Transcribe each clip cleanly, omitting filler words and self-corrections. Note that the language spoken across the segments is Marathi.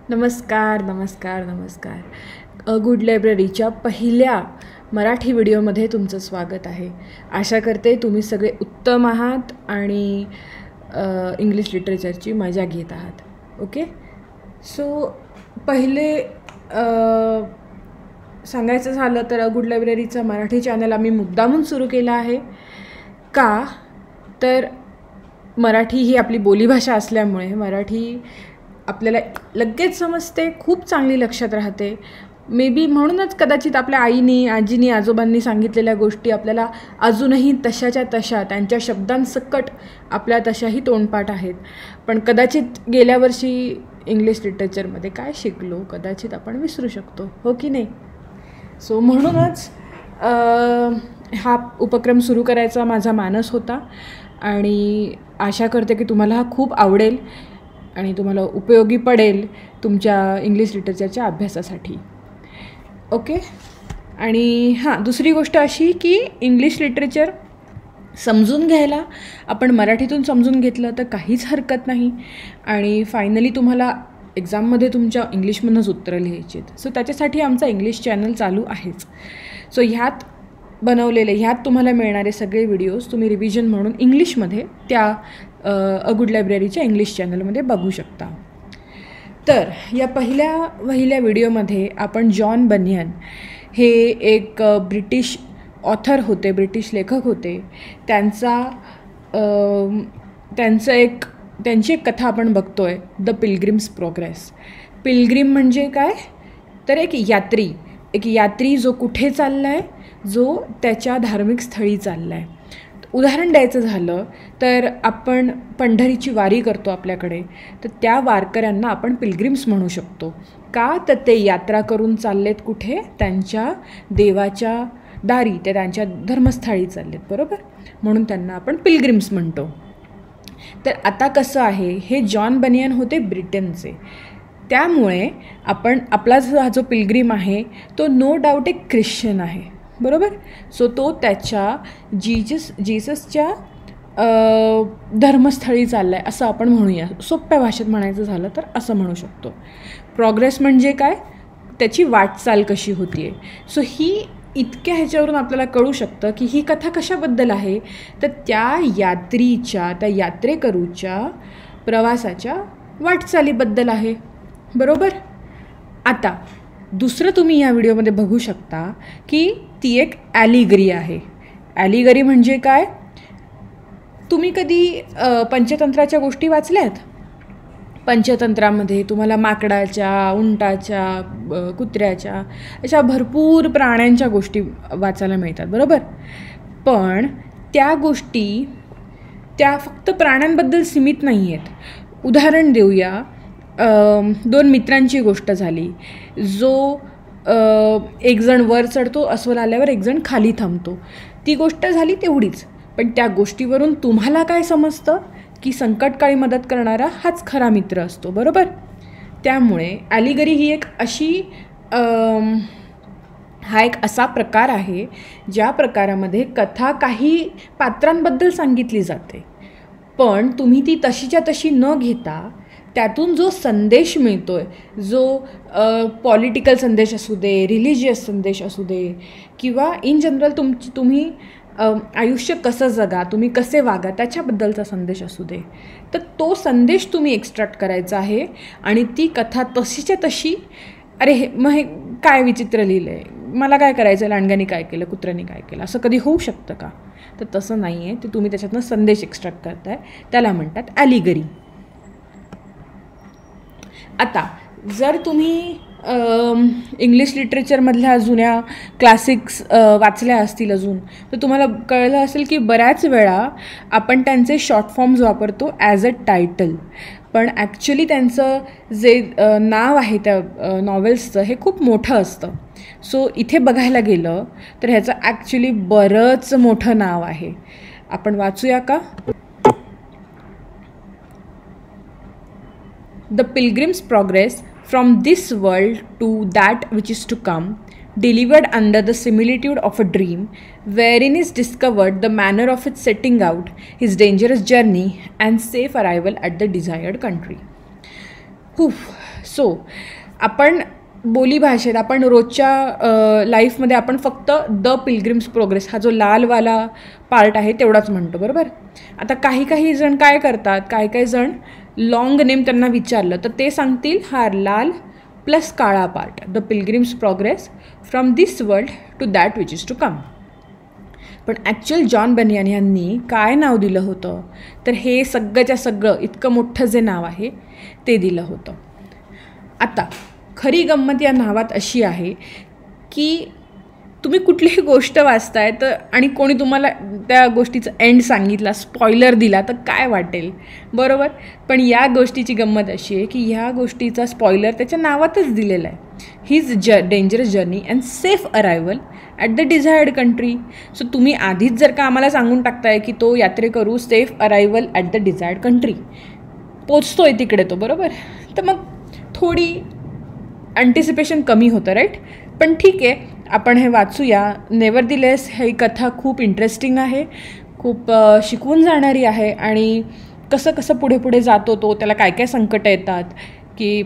नमस्कार नमस्कार नमस्कार. गुड लायब्ररीच्या पहिल्या मराठी व्हिडिओमध्ये तुमचं स्वागत आहे. आशा करते तुम्ही सगळे उत्तम आहात आणि इंग्लिश लिटरेचरची मजा घेत आहात. ओके, सो पहिले सांगायचं झालं तर गुड लायब्ररीचा मराठी चॅनल आम्ही मुद्दामून सुरू केला आहे. का तर मराठी ही आपली बोलीभाषा असल्यामुळे मराठी आपल्याला लगेच समजते, खूप चांगली लक्षात राहते. मे बी म्हणूनच कदाचित आपल्या आईनी, आजीनी, आजोबांनी सांगितलेल्या गोष्टी आपल्याला अजूनही तशाच्या तशा त्यांच्या शब्दांसकट आपल्या तशाही तोंडपाठ आहेत. पण कदाचित गेल्या वर्षी इंग्लिश लिटरेचरमध्ये काय शिकलो कदाचित आपण विसरू शकतो, हो की नाही. सो म्हणूनच हा उपक्रम सुरू करायचा माझा मानस होता आणि आशा करते की तुम्हाला हा खूप आवडेल आणि तुम्हाला उपयोगी पडेल तुमच्या इंग्लिश लिटरेचरच्या अभ्यासासाठी. ओके, आणि दुसरी गोष्ट अशी की इंग्लिश लिटरेचर समजून घ्यायला आपण मराठीतून समजून घेतलं तर काहीच हरकत नाही आणि फायनली तुम्हाला एक्झाममध्ये तुमच्या इंग्लिशमधूनच उत्तरं लिहायची आहेत. सो त्याच्यासाठी आमचा इंग्लिश चॅनल चालू आहेच. सो ह्यात तुम्हाला मिळणारे सगळे व्हिडिओज तुम्ही रिव्हिजन म्हणून इंग्लिशमध्ये त्या गुड लायब्ररीच्या इंग्लिश चॅनलमध्ये बघू शकता. तर या पहिल्या व्हिडिओमध्ये आपण जॉन बनियन हे एक ब्रिटिश ऑथर होते, ब्रिटिश लेखक होते. त्यांची एक कथा आपण बघतो आहे, द पिलग्रिम्स प्रोग्रेस. पिलग्रिम म्हणजे काय तर एक यात्री जो कुठे चालला आहे, जो त्याच्या धार्मिक स्थळी चालला आहे. उदाहरण द्यायचं झालं तर आपण पंढरीची वारी करतो आपल्याकडे, तर त्या वारकऱ्यांना आपण पिलग्रिम्स म्हणू शकतो. का तर ते यात्रा करून चाललेत कुठे, त्यांच्या देवाच्या दारी, ते त्यांच्या धर्मस्थळी चाललेत, बरोबर. म्हणून त्यांना आपण पिलग्रिम्स म्हणतो. तर आता कसं आहे, हे जॉन बनियन होते ब्रिटनचे. त्यामुळे आपला जो पिलग्रिम आहे तो नो डाऊट एक ख्रिश्चन आहे, बरोबर. सो तो त्याच्या जीससच्या धर्मस्थळी चालला आहे असं आपण म्हणूया. सोप्या भाषेत म्हणायचं झालं तर असं म्हणू शकतो. प्रोग्रेस म्हणजे काय, त्याची वाटचाल कशी होती आहे. सो ही इतक्या ह्याच्यावरून आपल्याला कळू शकतं की ही कथा कशाबद्दल आहे, तर त्या यात्रेकरूच्या प्रवासाच्या वाटचालीबद्दल आहे, बरोबर. आता दुसरं तुम्ही या व्हिडिओमध्ये बघू शकता की ती एक ॲलिगरी आहे. ॲलिगरी म्हणजे काय, तुम्ही कधी पंचतंत्राच्या गोष्टी वाचल्यात. पंचतंत्रामध्ये तुम्हाला माकडाच्या, उंटाच्या, कुत्र्याच्या अशा भरपूर प्राण्यांच्या गोष्टी वाचायला मिळतात, बरोबर. पण त्या गोष्टी त्या फक्त प्राण्यांबद्दल सीमित नाही आहेत. उदाहरण देऊया, 2 मित्रांची गोष्ट झाली. जो एक जण वर चढतो, अस्वल आल्यावर एक जण खाली थांबतो. ती गोष्ट झाली तेवढीच. पण त्या गोष्टीवरून तुम्हाला काय समजतं की संकटकाळी मदत करणारा हाच खरा मित्र असतो, बरोबर. त्यामुळे ॲलिगरी ही एक अशी हा एक असा प्रकार आहे ज्या प्रकारामध्ये कथा काही पात्रांबद्दल सांगितली जाते, पण तुम्ही ती तशीच्या तशी न घेता त्यातून जो संदेश मिळतो आहे, जो पॉलिटिकल संदेश असू दे, रिलिजियस संदेश असू दे, किंवा इन जनरल तुम्ही आयुष्य कसं जगा, तुम्ही कसे वागा त्याच्याबद्दलचा संदेश असू दे, तर तो संदेश तुम्ही एक्स्ट्रॅक्ट करायचा आहे. आणि ती कथा तशीच्या तशी, अरे मग हे काय विचित्र लिहिलं आहे, मला काय करायचं, लांडग्याने काय केलं, कुत्र्याने काय केलं, असं कधी होऊ शकतं का. तर तसं नाही आहे. ते तुम्ही त्याच्यातनं संदेश एक्स्ट्रॅक्ट करताय, त्याला म्हणतात ॲलिगरी. आता जर तुम्ही इंग्लिश लिटरेचरमधल्या जुन्या क्लासिक्स वाचल्या असतील अजून, तर तुम्हाला कळलं असेल की बऱ्याच वेळा आपण त्यांचे शॉर्ट फॉर्म्स वापरतो ॲज अ टायटल, पण ॲक्च्युली त्यांचं जे नाव आहे त्या नॉवेल्सचं हे खूप मोठं असतं. सो इथे बघायला गेलं तर ह्याचं ॲक्च्युली बरंच मोठं नाव आहे. आपण वाचूया का. The Pilgrim's Progress from this world to that which is to come, delivered under the similitude of a dream, wherein is discovered the manner of its setting out, his dangerous journey, and safe arrival at the desired country. So आपण बोलीभाषेत आपण रोजच्या लाईफमध्ये आपण फक्त द पिलग्रिम्स प्रोग्रेस हा जो लालवाला पार्ट आहे तेवढाच म्हणतो, बरोबर. आता काही जण काय करतात, काही जण लॉंग नेम त्यांना विचारलं तर ते सांगतील हा लाल प्लस काळा part, the Pilgrim's Progress from this world to that which is to come. पण ॲक्च्युअल जॉन बनियन यांनी काय नाव दिलं होतं, तर हे सगळंच्या सगळं इतकं मोठं जे नाव आहे ते दिलं होतं. आता खरी गंमत या नावात अशी आहे की तुम्ही कुठलीही गोष्ट वाचताय तर आणि कोणी तुम्हाला त्या गोष्टीचं एंड सांगितला, स्पॉइलर दिला तर काय वाटेल, बरोबर. पण या गोष्टीची गंमत अशी आहे की ह्या गोष्टीचा स्पॉइलर त्याच्या नावातच दिलेला आहे, his dangerous journey and safe arrival at the desired country. So तुम्ही आधीच जर का आम्हाला सांगून टाकताय की तो यात्रेकरू safe arrival at the desired country पोचतो आहे तिकडे तो, बरोबर, तर मग थोडी अँटिसिपेशन कमी होतं, राईट. पण ठीक आहे, आपण हे वाचूया. नेव्हरदिलेस ही कथा खूप इंटरेस्टिंग आहे, खूप शिकवून जाणारी आहे. आणि कसं पुढे जातो तो, त्याला काय काय संकट येतात, की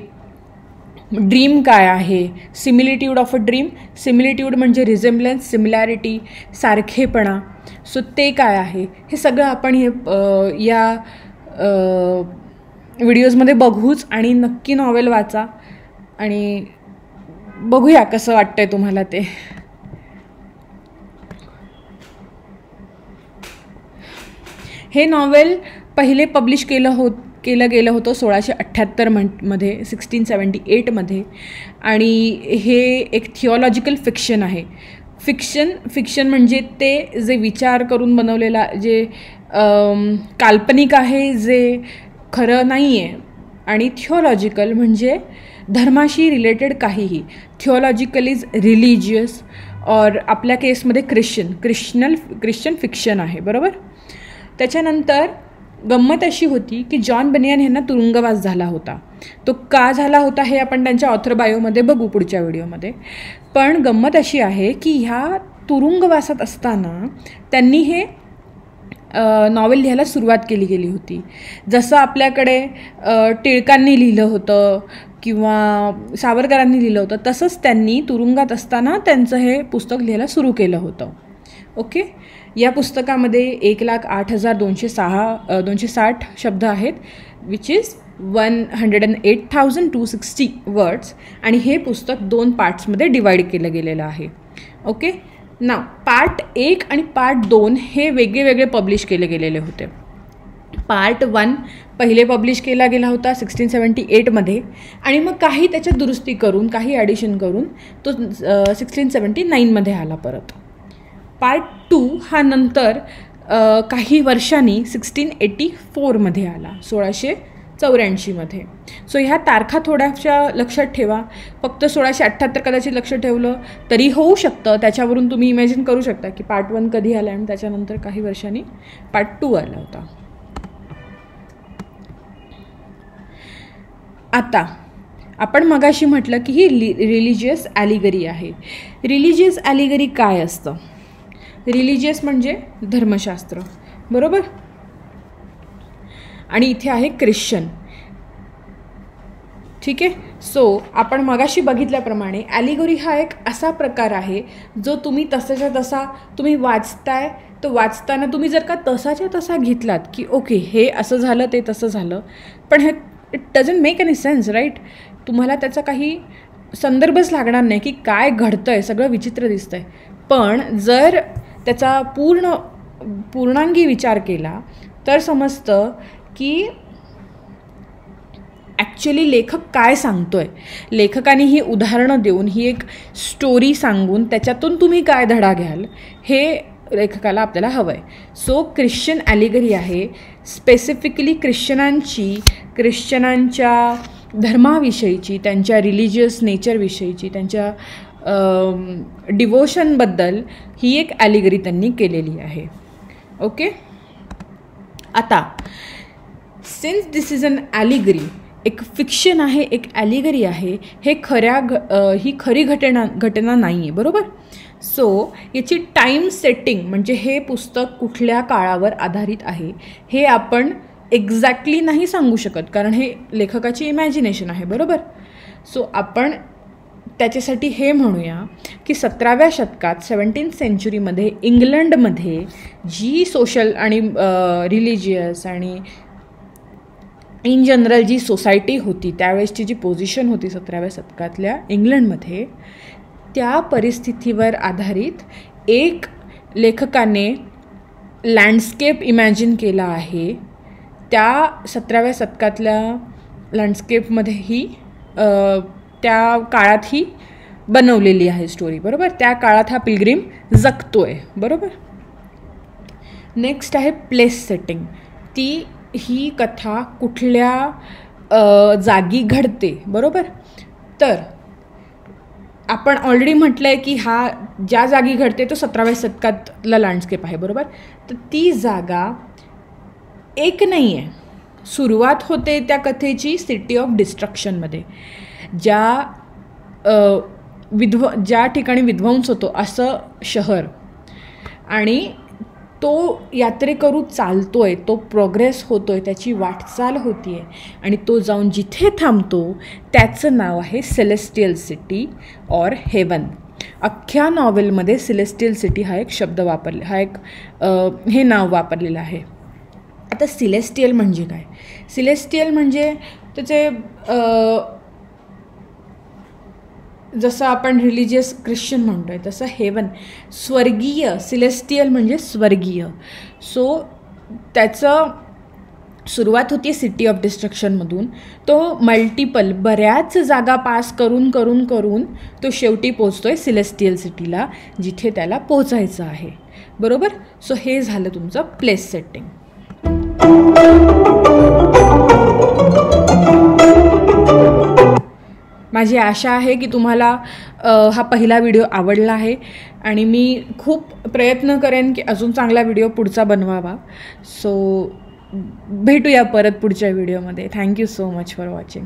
ड्रीम काय आहे, similitude of a dream. Similitude म्हणजे रिझेम्बलन्स, सिमिलॅरिटी, सारखेपणा. सो ते काय आहे हे सगळं आपण हे या व्हिडिओजमध्ये बघूच. आणि नक्की नॉवेल वाचा आणि बघूया कसं वाटतंय तुम्हाला ते. हे नॉवेल पहिले पब्लिश केलं गेलं होतं 1678 मध्ये, 1678 आणि हे एक थिओलॉजिकल फिक्शन आहे. फिक्शन म्हणजे ते जे विचार करून बनवलेला, जे काल्पनिक आहे, जे खरं नाही आहे. आणि थिओलॉजिकल म्हणजे धर्माशी रिलेटेड काहीही. थिओलॉजिकल इज रिलिजियस, और आपल्या केसमध्ये ख्रिश्चन फिक्शन आहे, बरोबर. त्याच्यानंतर गंमत अशी होती की जॉन बनियन यांना तुरुंगवास झाला होता. तो का झाला होता हे आपण त्यांच्या ऑथर बायोमध्ये बघू पुढच्या व्हिडिओमध्ये. पण गंमत अशी आहे की ह्या तुरुंगवासात असताना त्यांनी हे नॉवेल लिहायला सुरुवात केली गेली होती. जसं आपल्याकडे टिळकांनी लिहिलं होतं किंवा सावरकरांनी लिहिलं होतं, तसंच त्यांनी तुरुंगात असताना त्यांचं हे पुस्तक लिहायला सुरू केलं होतं. ओके. या पुस्तकामध्ये 1,08,260 शब्द आहेत, विच इज 108,260 वर्ड्स. आणि हे पुस्तक 2 पार्ट्समध्ये डिवाईड केलं गेलेलं आहे. ओके. नाव पार्ट 1 आणि पार्ट 2 हे वेगळे पब्लिश केले गेलेले होते. पार्ट 1 पहिले पब्लिश केला गेला होता 1678 मध्ये, आणि मग काही त्याच्यात दुरुस्ती करून, काही ॲडिशन करून तो 1679 मध्ये आला परत. पार्ट 2 हा नंतर काही वर्षांनी 1684 मध्ये आला, 1684 मध्ये. सो ह्या तारखा थोड्याशा लक्षात ठेवा. फक्त 1678 कदाचित लक्ष ठेवलं तरी होऊ शकतं. त्याच्यावरून तुम्ही इमॅजिन करू शकता की पार्ट 1 कधी आला आणि त्याच्यानंतर काही वर्षांनी पार्ट 2 आला होता. आता आपण मगाशी म्हटलं की ही रिलिजियस ॲलिगरी आहे. रिलिजियस ॲलिगरी काय असतं? रिलिजियस म्हणजे धर्मशास्त्र, बरोबर. आणि इथे आहे ख्रिश्चन, ठीक आहे. सो आपण मगाशी बघितल्याप्रमाणे ॲलिगरी हा एक असा प्रकार आहे जो तुम्ही तसाच्या तसा तुम्ही वाचताय, तो वाचताना तुम्ही जर का तसाच्या तसा घेतलात की ओके हे असं झालं, ते तसं झालं, पण हे it doesn't make any sense, right. तुम्हाला त्याचा काही संदर्भच लागणार नाही की काय घडतं आहे, सगळं विचित्र दिसतं आहे. पण जर त्याचा पूर्णांगी विचार केला तर समजतं की ॲक्च्युली लेखक काय सांगतो आहे. लेखकाने ही उदाहरणं देऊन, ही एक स्टोरी सांगून त्याच्यातून तुम्ही काय धडा घ्याल हे लेखकाला आपल्याला हवं आहे. सो ख्रिश्चन ॲलिगरी आहे, स्पेसिफिकली ख्रिश्चनांच्या धर्माविषयीची, त्यांच्या रिलिजियस नेचरविषयीची, त्यांच्या डिवोशनबद्दल ही एक ॲलिगरी त्यांनी केलेली आहे. ओके. आता सिन्स दिस इज अन ॲलिगरी, एक फिक्शन आहे, एक ॲलिगरी आहे, हे ही खरी घटना नाही आहे, बरोबर. सो याची टाईम सेटिंग म्हणजे हे पुस्तक कुठल्या काळावर आधारित आहे हे आपण एक्झॅक्टली नाही सांगू शकत, कारण हे लेखकाची इमॅजिनेशन आहे, बरोबर. सो आपण त्याच्यासाठी हे म्हणूया की 17व्या शतकात 17th सेंचुरीमध्ये इंग्लंडमध्ये जी सोशल आणि रिलिजियस आणि इन जनरल जी सोसायटी होती, त्यावेळेसची जी पोझिशन होती 17व्या शतकातल्या इंग्लंडमध्ये, त्या परिस्थितीवर आधारित एक लेखकाने लँडस्केप इमॅजिन केला आहे. त्या 17व्या शतकातल्या लँडस्केपमध्येही त्या काळात ही बनवलेली आहे स्टोरी, बरोबर. त्या काळात हा पिलग्रीम जगतोय, बरोबर. नेक्स्ट आहे प्लेस सेटिंग. ही कथा कुठल्या जागी घडते, बरोबर. तर आपण ऑलरेडी म्हटलं आहे की हा ज्या जागी घडते तो 17व्या शतकातला लँडस्केप आहे, बरोबर. तर ती जागा एक नाही आहे. सुरुवात होते त्या कथेची सिटी ऑफ डिस्ट्रक्शनमध्ये, ज्या ठिकाणी विध्वंस होतो असं शहर, आणि तो यात्रेकरू चालतोय, तो प्रोग्रेस होतोय, त्याची वाटचाल होती आहे, आणि तो जाऊन जिथे थांबतो त्याचं नाव आहे सेलेस्टियल सिटी ऑर हेवन. अख्ख्या नॉवेलमध्ये सेलेस्टियल सिटी हा एक शब्द हे नाव वापरलेलं आहे. आता सिलेस्टियल म्हणजे काय? सिलेस्टियल म्हणजे त्याचे जसं आपण रिलिजियस ख्रिश्चन म्हणतो आहे तसं हेवन स्वर्गीय, सिलेस्टियल म्हणजे स्वर्गीय. सो त्याचं सुरुवात होती सिटी ऑफ डिस्ट्रक्शनमधून. तो बऱ्याच जागा पास करून करून करून तो शेवटी पोचतो आहे सिलेस्टियल सिटीला, जिथे त्याला पोचायचं आहे, बरोबर. सो हे झालं तुमचं प्लेस सेटिंग. माझी आशा आहे की तुम्हाला हा पहिला व्हिडिओ आवडला आहे, आणि मी खूप प्रयत्न करेन की अजून चांगला व्हिडिओ पुढचा बनवावा. सो भेटूया परत पुढच्या व्हिडिओमध्ये. Thank you so much for watching.